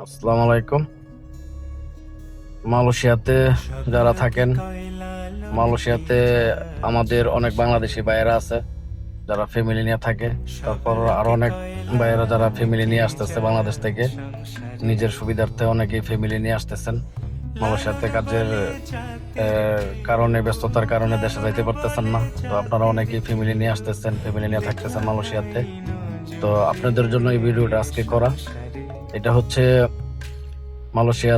আসসালামু আলাইকুম। মালয়েশিয়াতে যারা থাকেন, মালয়েশিয়াতে আমাদের অনেক বাংলাদেশি ভাইয়েরা আছে যারা ফ্যামিলি নিয়ে থাকে। তারপর আরো অনেক ভাইয়েরা যারা ফ্যামিলি নিয়ে আসতেছে বাংলাদেশ থেকে, নিজের সুবিধার্থে অনেকেই ফ্যামিলি নিয়ে আসতেছেন। মালয়েশিয়াতে কাজের কারণে, ব্যস্ততার কারণে দেশে যাইতে পারতেছেন না। তো আপনারা অনেকেই ফ্যামিলি নিয়ে আসতেছেন, ফ্যামিলি নিয়ে থাকতেছেন মালয়েশিয়াতে। তো আপনাদের জন্য এই ভিডিওটা আজকে করা। এটা হচ্ছে মালয়েশিয়া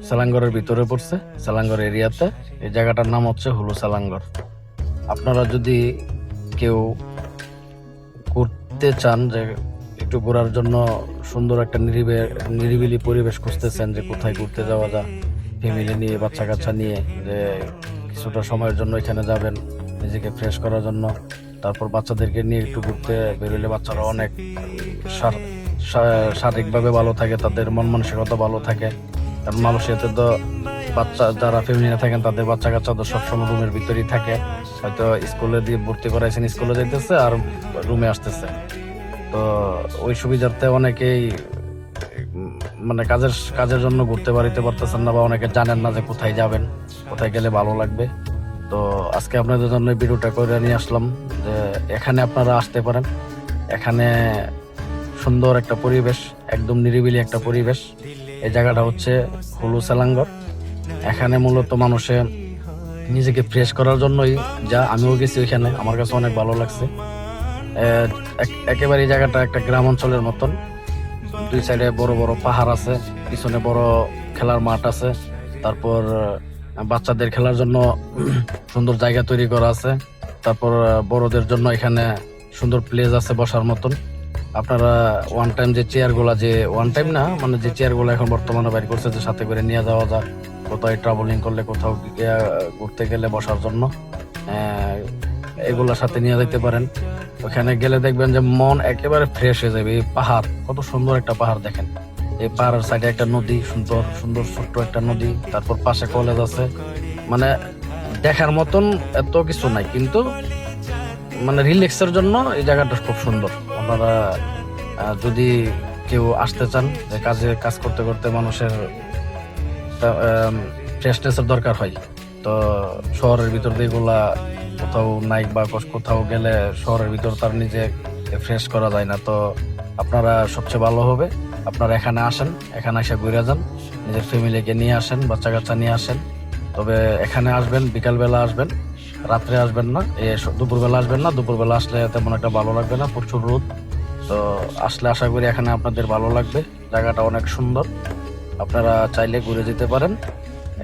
সেলাঙ্গরের ভিতরে পড়ছে, সেলাঙ্গর এরিয়াতে। এই জায়গাটার নাম হচ্ছে হুলু সেলাঙ্গর। আপনারা যদি কেউ ঘুরতে চান, যে একটু ঘোরার জন্য সুন্দর একটা নিরিবিলি পরিবেশ খুঁজতেছেন, যে কোথায় ঘুরতে যাওয়া যায় ফ্যামিলি নিয়ে, বাচ্চা কাচ্চা নিয়ে, যে কিছুটা সময়ের জন্য এখানে যাবেন নিজেকে ফ্রেশ করার জন্য, তারপর বাচ্চাদেরকে নিয়ে একটু ঘুরতে বেরোলে বাচ্চারা অনেক শারীরিকভাবে ভালো থাকে, তাদের মন মানসিকতা ভালো থাকে। কারণ মালয়েশিয়াতে তো বাচ্চা যারা ফ্যামিলি নিয়ে থাকেন তাদের বাচ্চা কাচ্চা তো সবসময় রুমের ভিতরেই থাকে। হয়তো স্কুলে দিয়ে ভর্তি করাইছেন, স্কুলে যাইতেছে আর রুমে আসতেছে। তো ওই সুবিধার্থে অনেকেই মানে কাজের জন্য ঘুরতে বাড়িতে পারতেছেন না, বা অনেকে জানেন না যে কোথায় যাবেন, কোথায় গেলে ভালো লাগবে। তো আজকে আপনাদের জন্য ভিডিওটা করে নিয়ে আসলাম, যে এখানে আপনারা আসতে পারেন। এখানে সুন্দর একটা পরিবেশ, একদম নিরিবিলি একটা পরিবেশ। এই জায়গাটা হচ্ছে হুলু সেলাঙ্গর। এখানে মূলত মানুষে নিজেকে ফ্রেশ করার জন্যই আমিও গেছি ওইখানে, আমার কাছে অনেক ভালো লাগছে। একেবারে এই জায়গাটা একটা গ্রাম অঞ্চলের মতন। দুই সাইডে বড় বড় পাহাড় আছে, পিছনে বড় খেলার মাঠ আছে। তারপর বাচ্চাদের খেলার জন্য সুন্দর জায়গা তৈরি করা আছে। তারপর বড়দের জন্য এখানে সুন্দর প্লেস আছে বসার মতন। আপনারা ওয়ান টাইম যে চেয়ার গুলো এখন বর্তমানে বাইর করছে, যে সাথে করে নিয়ে যাওয়া যায় কোথাও ট্রাভেলিং করলে, কোথাও ঘুরতে গেলে বসার জন্য, এগুলোর সাথে নিয়ে যেতে পারেন। ওখানে গেলে দেখবেন যে মন একেবারে ফ্রেশ হয়ে যাবে। এই পাহাড়, কত সুন্দর একটা পাহাড় দেখেন। এই পাহাড়ের সাইডে একটা নদী, সুন্দর সুন্দর ছোট্ট একটা নদী। তারপর পাশে কলেজ আছে। মানে দেখার মতন এত কিছু নাই, কিন্তু মানে রিল্যাক্সের জন্য এই জায়গাটা খুব সুন্দর। আপনারা যদি কেউ আসতে চান, যে কাজ করতে করতে মানুষের ফ্রেশনেসের দরকার হয়, তো শহরের ভিতর দিয়ে এগুলা কোথাও নাই, বা কোথাও গেলে শহরের ভিতর তার নিজে ফ্রেশ করা যায় না। তো আপনারা সবচেয়ে ভালো হবে আপনারা এখানে আসেন, এখানে এসে ঘুরে যান, নিজের ফ্যামিলিকে নিয়ে আসেন, বাচ্চা কাচ্চা নিয়ে আসেন। তবে এখানে আসবেন বিকালবেলা আসবেন, রাত্রে আসবেন না, দুপুরবেলা আসবেন না। দুপুরবেলা আসলে তেমন একটা ভালো লাগবে না, প্রচুর রোদ। তো আসলে আশা করি এখানে আপনাদের ভালো লাগবে। জায়গাটা অনেক সুন্দর, আপনারা চাইলে ঘুরে যেতে পারেন।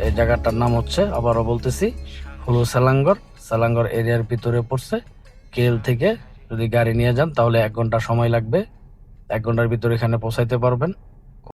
এই জায়গাটার নাম হচ্ছে, আবারও বলতেছি, হুলু সেলাঙ্গর এরিয়ার ভিতরে পড়ছে। কেএল থেকে যদি গাড়ি নিয়ে যান তাহলে 1 ঘন্টা সময় লাগবে। 1 ঘন্টার ভিতরে এখানে পৌঁছাইতে পারবেন।